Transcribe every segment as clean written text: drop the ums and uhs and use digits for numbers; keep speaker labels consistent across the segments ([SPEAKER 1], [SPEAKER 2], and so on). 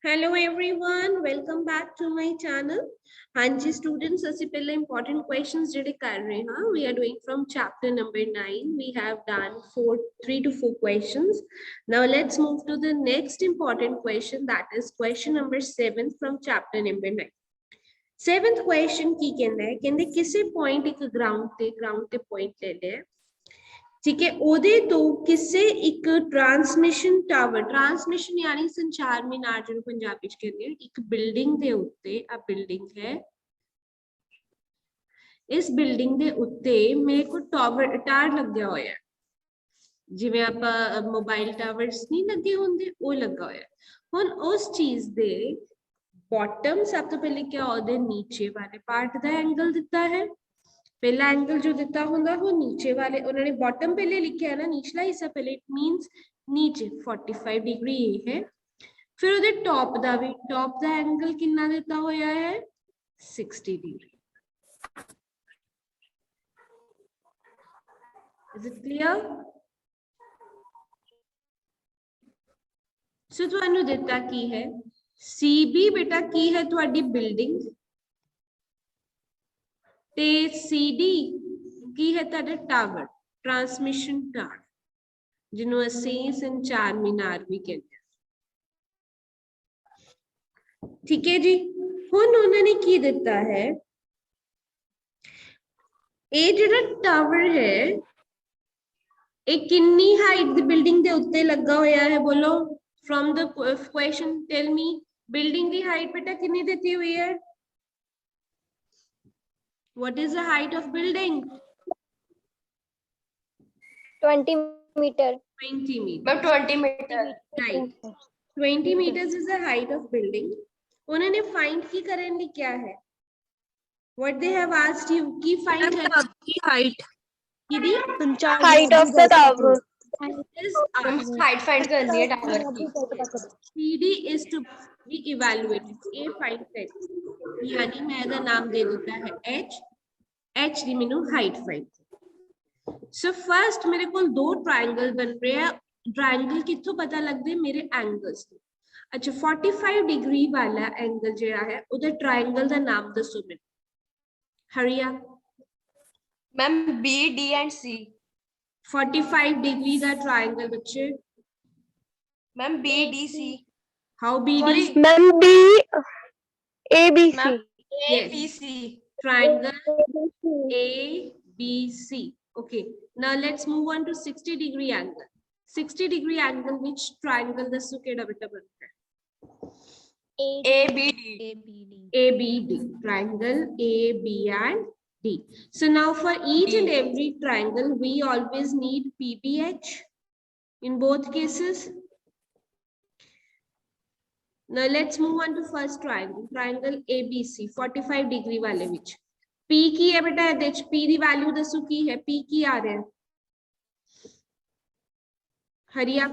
[SPEAKER 1] Hello everyone, welcome back to my channel. हाँ जी students, ਅਸੀਂ ਪਹਿਲੇ important questions ਜਿਹੜੇ ਕਰ ਰਹੇ ਹਾਂ. We are doing from chapter number 9. We have done 3 to 4 questions. Now let's move to the next important question, that is question number 7 from chapter number 9. Seventh question ਕੀ ਕਹਿੰਦਾ ਹੈ? ਕਹਿੰਦੇ ਕਿਸੇ point ਇੱਕ ground ਤੇ point ਲੈ ਲਿਆ, ठीक है, ओदे तो किसे एक ट्रांसमिशन टावर, ट्रांसमिशन यानी संचार मीनार जो पंजाबी च कहते हैं, एक बिल्डिंग दे उत्ते आ बिल्डिंग है, इस बिल्डिंग दे उत्ते मेरे को टावर लग्या होया है, जिवें आपां मोबाइल टावर्स नहीं लगे होंदे वो लगा होया। हुण उस चीज दे बॉटम सब तो पहले क्या ओदे नीचे वाले पार्ट दा एंगल दिता है, पहला एंगल जो दिता होगा वो नीचे वाले, उन्होंने बॉटम पहले लिखा है ना, निचला हिस्सा पहले, इट मींस नीचे 45 डिग्री ये है। फिर उधर टॉप दा एंगल कितना दिता होया है 60 degree. Is it clear? So तुहानू दिता की है सीबी बेटा की है तुहाडी बिल्डिंग, ते सीडी की है तुहाडा टावर, ट्रांसमिशन टावर, जिन्हों असीं संचार मीनार भी कहते हैं। ठीक है जी, हुण उन्होंने की दिता है, ये जिहड़ा टावर है एक कितनी हाइट दी बिल्डिंग दे उत्ते लगा होया है, बोलो from the question tell me, building दी हाइट बेटा कितनी देती हुई है? What is the height of building?
[SPEAKER 2] 20 meter.
[SPEAKER 1] 20 meter.
[SPEAKER 2] 20 meter.
[SPEAKER 1] Right. 20 meters is the height of building. उन्होंने फाइंड की करने क्या है? What they have asked you की फाइंड
[SPEAKER 3] की height,
[SPEAKER 2] Height of the tower.
[SPEAKER 3] Height find करनी है टावर की।
[SPEAKER 1] CD is to be evaluated. ये फाइंड कर, यानी मैं इसका नाम दे देता है H दी मैनू हाइट फाइंड। सो फर्स्ट मेरे को दो ट्रायंगल बन रहे हैं, ट्रायंगल कित्थों पता लगते हैं? मेरे एंगल्स। अच्छा 45 डिग्री वाला एंगल जो है उधर ट्रायंगल का नाम दसो मैनू, हरिया।
[SPEAKER 3] Ma'am B D and C.
[SPEAKER 1] 45 degree का ट्रायंगल बच्चे,
[SPEAKER 3] ma'am B D C.
[SPEAKER 1] How B D?
[SPEAKER 2] Ma'am, B, A, B, C.
[SPEAKER 3] Ma'am A
[SPEAKER 1] Yes.
[SPEAKER 3] B C.
[SPEAKER 1] Triangle ABC. Okay, now let's move on to 60 degree angle. 60 degree angle which triangle दसो केड़ा बेटा बनता है?
[SPEAKER 3] A B D.
[SPEAKER 1] ABD, triangle A, B and D. So now for each and every triangle we always need PBH in both cases. Now let's move on to first triangle, triangle ABC, 45 degree वाले विच P की है बेटा, P दी value दसो की है, P की आ रहा है हरिया,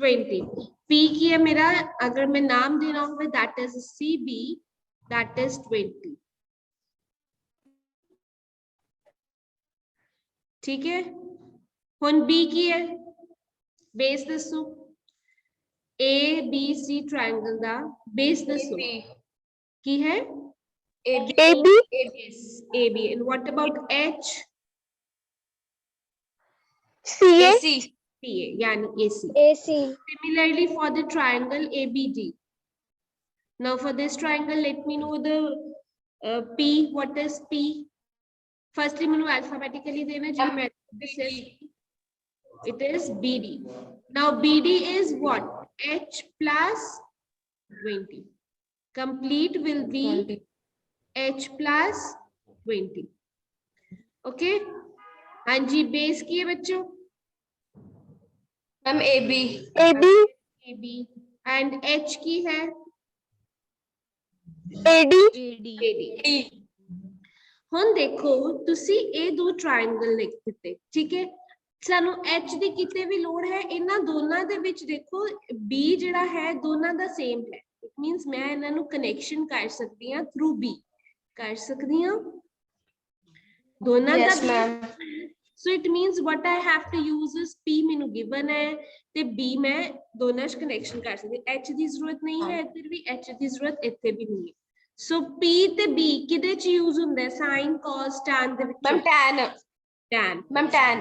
[SPEAKER 1] 20। P की है मेरा, अगर मैं नाम दे रहा हूँ that is CB, that is 20। ठीक है, हुन B की है, बेस दसो, ABC ट्रायंगल दा बेस दसो की है AB। And what about H?
[SPEAKER 2] CA.
[SPEAKER 1] PA yani AC.
[SPEAKER 2] AC.
[SPEAKER 1] Similarly for the triangle ABD. Now for this triangle let me know the P. What is P? Firstly manu alphabetically dena ji, it is BD. Now BD is what? H plus 20. Complete will be H plus 20. Okay. हाँ जी, base की है बच्चों?
[SPEAKER 3] Ma'am A B.
[SPEAKER 1] AB and H की है AD। हुन देखो तुसी ये दो ट्रायंगल लिख दिते, ठीक है, सानू H दी किते भी लोड है, इन्हां दोनां दे विच देखो B जिहड़ा है दोनां दा सेम है, इट मींस मैं इन्हां नू कनेक्शन कर सकदी हां थ्रू B, कर सकदी हां दोनां दा। So it means what I have to use is P मैनू given है ते B मैं दोनों च connection कर सकती H दी जरूरत नहीं है इधर भी H दी जरूरत इत्थे भी नहीं है so P ते B किदे च use हुंदा है sin cos tan दे विच
[SPEAKER 3] मैम tan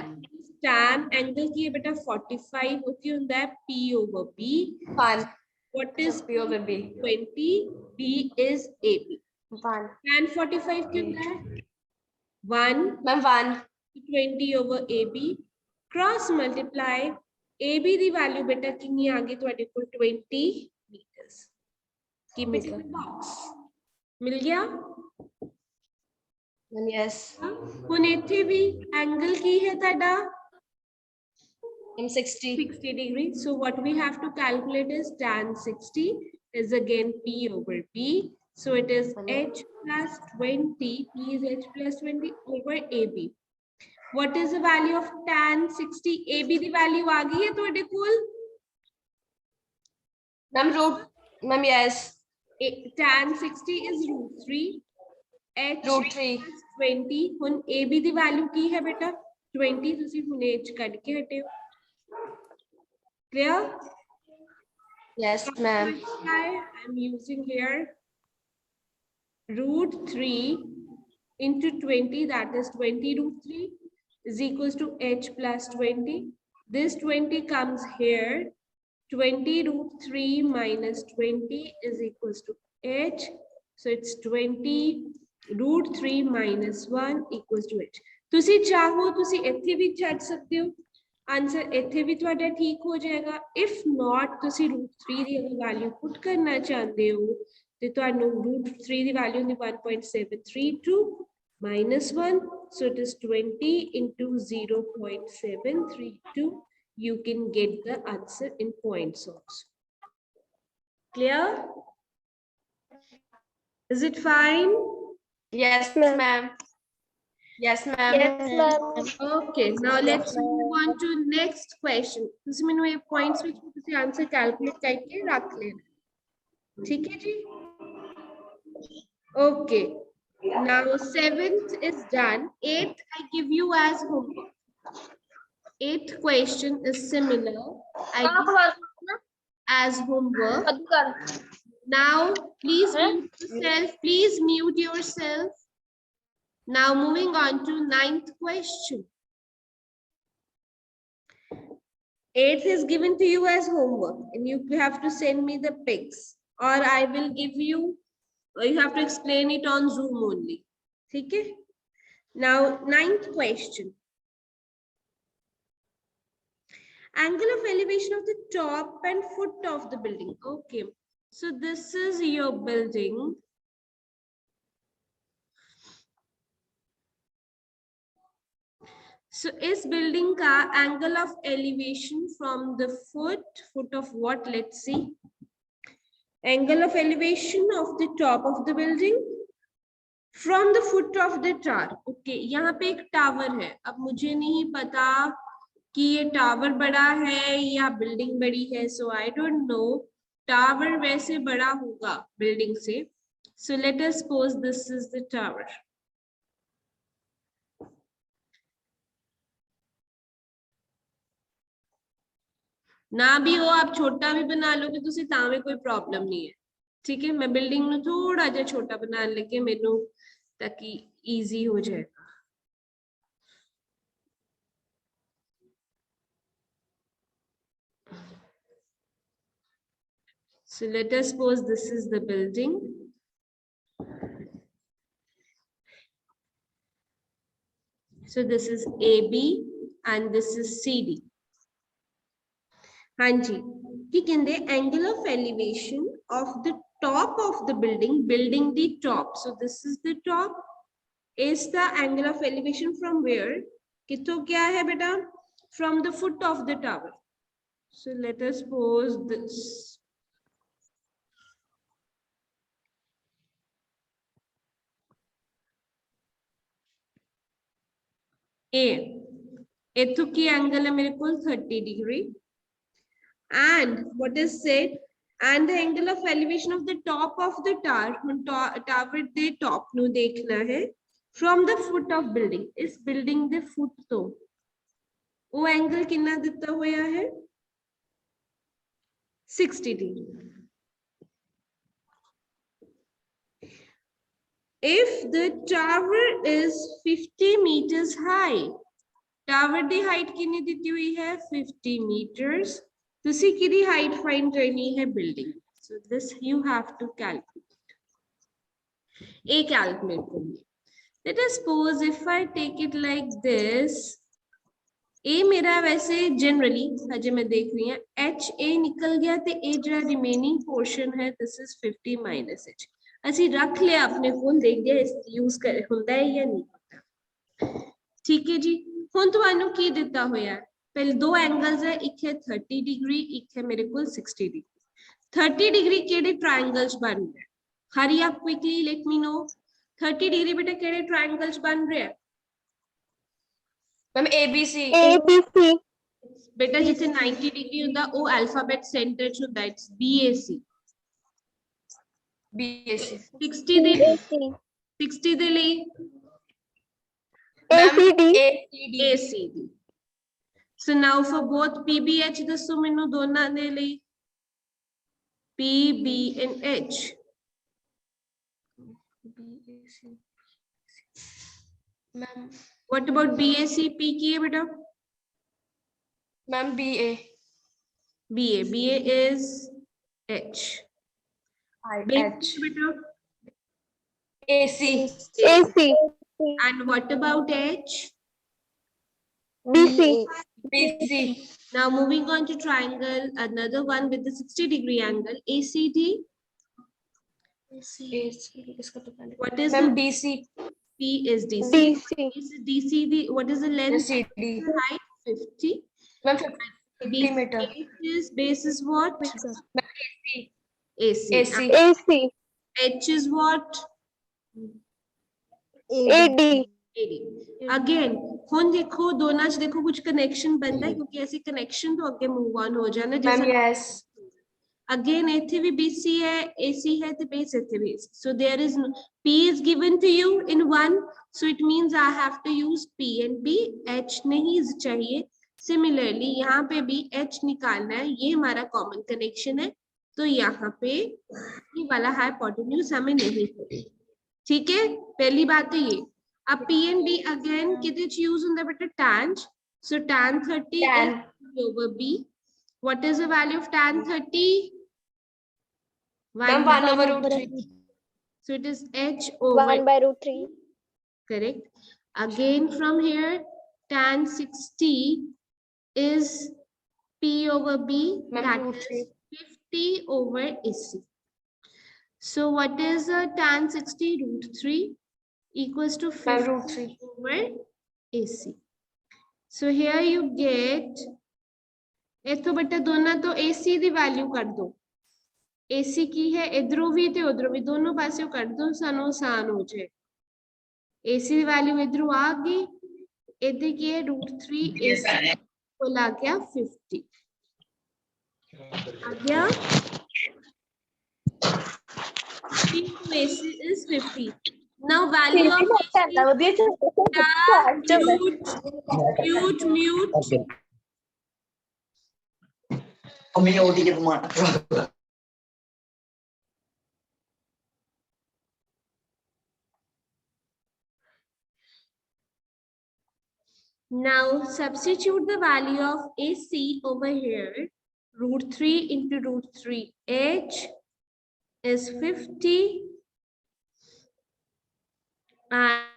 [SPEAKER 1] tan angle की है बेटा 45 होती हुंदा है P over B
[SPEAKER 3] 1
[SPEAKER 1] what is
[SPEAKER 3] P over B
[SPEAKER 1] 20 B is AB
[SPEAKER 3] 1
[SPEAKER 1] tan 45 क्यों होता है 1
[SPEAKER 3] ma'am 1
[SPEAKER 1] 20 over AB cross multiply AB दी वैल्यू बेटा कितनी आ गई ਤੁਹਾਡੇ ਕੋਲ 20 meters की मिल बॉक्स मिल गया
[SPEAKER 3] yes
[SPEAKER 1] ਹੁਣ ਇੱਥੇ ਵੀ एंगल की है ਤੁਹਾਡਾ
[SPEAKER 3] in 60
[SPEAKER 1] degree so what we have to calculate is tan 60 is again P over B so it is H plus 20 P is H plus 20 over AB what is the value of tan 60 AB the value आ गई है ਤੁਹਾਡੇ ਕੋਲ
[SPEAKER 3] ma'am yes
[SPEAKER 1] tan 60 is root 3 H
[SPEAKER 3] root 3
[SPEAKER 1] plus 20 ਹੁਣ AB ਦੀ value ਕੀ ਹੈ ਬੇਟਾ 20 ਤੁਸੀਂ ਹੁਣੇ H ਕੱਢ ਕੇ ਹਟੇ ਹੋ clear
[SPEAKER 3] yes ma'am
[SPEAKER 1] I'm using here root 3 into 20 that is 20 root 3 is equals to H plus 20 this 20 comes here 20 root 3 minus 20 is equals to H so it's 20 root 3 minus 1 equals to H ਤੁਸੀਂ ਚਾਹੋ ਤੁਸੀਂ ਇੱਥੇ ਵੀ ਛੱਡ ਸਕਦੇ ਹੋ answer ਇੱਥੇ ਵੀ ਤੁਹਾਡਾ ਠੀਕ ਹੋ ਜਾਏਗਾ if not ਤੁਸੀਂ root 3 ਦੀ ਅਗਰ ਵੈਲਿਊ ਪੁੱਟ ਕਰਨਾ ਚਾਹੁੰਦੇ ਹੋ ਤੇ ਤੁਹਾਨੂੰ root 3 ਦੀ ਵੈਲਿਊ ਹੁੰਦੀ 1.732 minus 1 so it is 20 into 0.732 you can get the answer in points also clear is it fine
[SPEAKER 3] yes ma'am yes ma'am
[SPEAKER 2] Yes, ma'am.
[SPEAKER 1] okay now let's move on to next question ਤੁਸੀਂ ਮੈਨੂੰ ਇਹ points ਵਿੱਚ ਤੁਸੀਂ answer calculate ਕਰਕੇ ਰੱਖ ਲੈਣਾ ਠੀਕ ਹੈ ਜੀ okay now 7th is done 8th I give you as homework 8th question is similar I give as homework now please mute yourself please mute yourself now moving on to 9th question 8th is given to you as homework and you have to send me the pics or I will give you you have to explain it on Zoom only okay now 9th question angle of elevation of the top and foot of the building okay so this is your building so is building ka angle of elevation from the foot of what let's see angle of elevation of the top of the building from the foot of the tower okay यहाँ पे एक tower है अब मुझे नहीं पता कि ये टावर बड़ा है या बिल्डिंग बड़ी है so I don't know tower वैसे बड़ा होगा बिल्डिंग से so let us suppose this is the tower ना भी हो आप छोटा भी बना लोगे तुसी तां भी कोई प्रॉब्लम नहीं है ठीक है मैं बिल्डिंग ਨੂੰ थोड़ा ਜਿਹਾ छोटा बनाने लगे ਮੈਨੂੰ ताकि इजी हो जाए so let us suppose this is the building so this is AB and this is CD हाँ जी की कहते angle of elevation of the top of the building the top so this is the top is the angle of elevation from where कितो क्या है बेटा from the foot of the tower so let us suppose this A इतो की angle है मेरे को 30 degree and what is said and the angle of elevation of the top of the tower tower the top nu dekhna hai from the foot of building is building the foot to वो angle कितना दिता होया है 60 degree. If the tower is 50 meters high, tower the height कितनी दी हुई है 50 meters, तुसी किदी height find करनी है building, so this you have to calculate, a calculate करिए। Let us suppose if I take it like this, a मेरा वैसे generally हजे मैं देख रही हूँ h a निकल गया तो a जो remaining portion है this is 50 minus h, ਅਸੀਂ ਰੱਖ ਲਿਆ ਆਪਣੇ ਕੋਲ, ਦੇਖਦੇ ਆ ਯੂਜ਼ ਕਰ ਹੁੰਦਾ ਹੈ ਜਾਂ ਨਹੀਂ ਹੁੰਦਾ। ਠੀਕ ਹੈ ਜੀ, ਹੁਣ ਤੁਹਾਨੂੰ ਕੀ ਦਿੱਤਾ ਹੋਇਆ ਹੈ, ਪਹਿਲੇ ਦੋ ਐਂਗਲਸ ਹੈ, ਇੱਕ ਹੈ 30 ਡਿਗਰੀ, ਇੱਕ ਹੈ ਮੇਰੇ ਕੋਲ 60 ਡਿਗਰੀ। 30 ਡਿਗਰੀ ਕਿਹੜੇ ਟ੍ਰਾਇੰਗਲਸ ਬਣ ਰਿਹਾ, ਹਰੀ ਅਪ ਕੁਇਕਲੀ ਲੈਟ ਮੀ ਨੋ। 30 ਡਿਗਰੀ ਬੇਟਾ ਕਿਹੜੇ ਟ੍ਰਾਇੰਗਲਸ ਬਣ ਰਿਹਾ
[SPEAKER 3] मैम ABC
[SPEAKER 2] ABC
[SPEAKER 1] ਬੇਟਾ, ਜਿੱਥੇ 90 ਡਿਗਰੀ ਹੁੰਦਾ ਉਹ ਅਲਫਾਬੈਟ ਸੈਂਟਰ ਚ ਹੁੰਦਾ, ਇਟਸ BAC।
[SPEAKER 3] BAC
[SPEAKER 1] 60 ਦੇ 60 ਦੇ ਲਈ
[SPEAKER 2] ACD
[SPEAKER 1] ACD। So now for both PBH ਦੱਸੋ ਮੈਨੂੰ ਦੋਨਾਂ ਦੇ ਲਈ PB and H।
[SPEAKER 3] Ma'am
[SPEAKER 1] What about BAC? P की है बेटा
[SPEAKER 3] ma'am BA
[SPEAKER 1] BA is H।
[SPEAKER 3] H
[SPEAKER 1] बेटा
[SPEAKER 3] AC
[SPEAKER 2] AC
[SPEAKER 1] and what about H?
[SPEAKER 2] BC
[SPEAKER 3] BC
[SPEAKER 1] Now moving on to triangle, another one with the 60 degree angle, ACD।
[SPEAKER 3] AC इसका तो पहले
[SPEAKER 1] What is
[SPEAKER 3] ma'am
[SPEAKER 1] the
[SPEAKER 3] DC
[SPEAKER 1] P is DC?
[SPEAKER 2] DC
[SPEAKER 1] Is DC the what is the length?
[SPEAKER 3] CD
[SPEAKER 1] Height 50।
[SPEAKER 3] Ma'am 50 metre
[SPEAKER 1] Base is what?
[SPEAKER 3] AC
[SPEAKER 1] AC।
[SPEAKER 3] AC
[SPEAKER 2] AC
[SPEAKER 1] H is what?
[SPEAKER 2] AD
[SPEAKER 1] AD। Again ਹੁਣ ਦੇਖੋ ਦੋਨਾਂ ਚ ਦੇਖੋ ਕੁਝ connection ਬਣਦਾ ਹੈ, ਕਿਉਂਕਿ ਅਸੀਂ ਕਨੈਕਸ਼ਨ ਤੋਂ ਅੱਗੇ ਮੂਵ ਆਨ ਹੋ ਜਾਣਾ।
[SPEAKER 3] मैम yes
[SPEAKER 1] Again ਇੱਥੇ ਵੀ BC ਹੈ, AC ਹੈ ਤੇ base ਇੱਥੇ ਵੀ AC। So there is P is given to you in 1, so it means I have to use P and B, H नहीं चाहिए। Similarly यहाँ पे भी H निकालना है, ये हमारा कॉमन कनेक्शन है, तो यहाँ पे ये वाला हाइपोटेन्यूज हमें नहीं चाहिए। ठीक है, पहली बात तो ये। अब P and B again कितने यूज होता है बेटा tan, so tan 30
[SPEAKER 3] Tan.
[SPEAKER 1] is over B। What is the value of tan 30?
[SPEAKER 3] Ma'am 1/√3
[SPEAKER 1] So it is H over
[SPEAKER 2] 1/√3
[SPEAKER 1] correct। Again from here tan 60 is P over B,
[SPEAKER 3] Ma'am,
[SPEAKER 1] that
[SPEAKER 3] √3.
[SPEAKER 1] is 50 over AC। So what is tan 60? √3 equals to 50
[SPEAKER 3] √3
[SPEAKER 1] over AC। So here you get इथों बेटा दोनों तो AC ਦੀ value कर दो, AC की है इधरों भी ते उधरों भी, दोनों पासे कर दो, सानू आसान हो जाए। AC की वैल्यू इधरों आ गई, इधर की है √3 AC को ला गया 50 आ गया। AC is 50। Now value of AC, mute। Now substitute the value of AC over here, √3 into √3 H is 50 and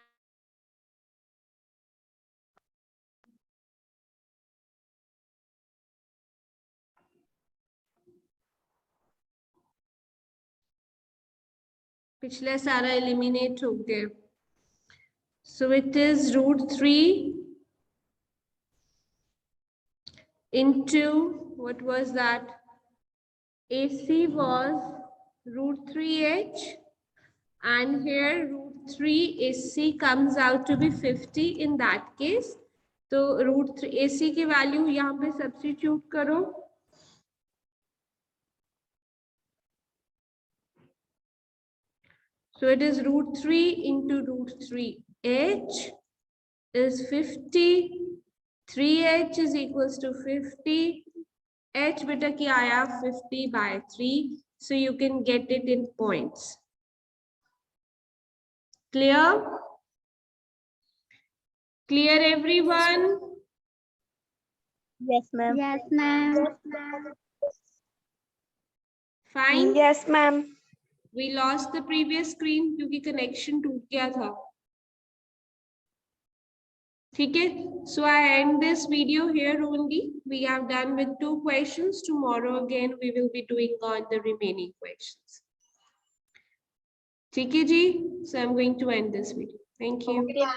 [SPEAKER 1] पिछले सारा eliminate हो गया, so it is √3 into what was that, AC was √3H and here √3 AC comes out to be 50 in that case। तो √3 AC की value यहाँ पे substitute करो, so it is √3 into √3H is 50 3h is equals to 50. h beta ki aaya 50 by 3. So you can get it in points. Clear? Clear everyone?
[SPEAKER 2] Yes, ma'am.
[SPEAKER 3] Yes, ma'am.
[SPEAKER 1] Fine.
[SPEAKER 2] Yes, ma'am.
[SPEAKER 1] We lost the previous screen क्योंकि connection टूट गया था. ठीक है? So I end this video here only. We have done with 2 questions. Tomorrow again we will be doing on the remaining questions. ठीक है जी? So I'm going to end this video. Thank you.
[SPEAKER 3] Okay.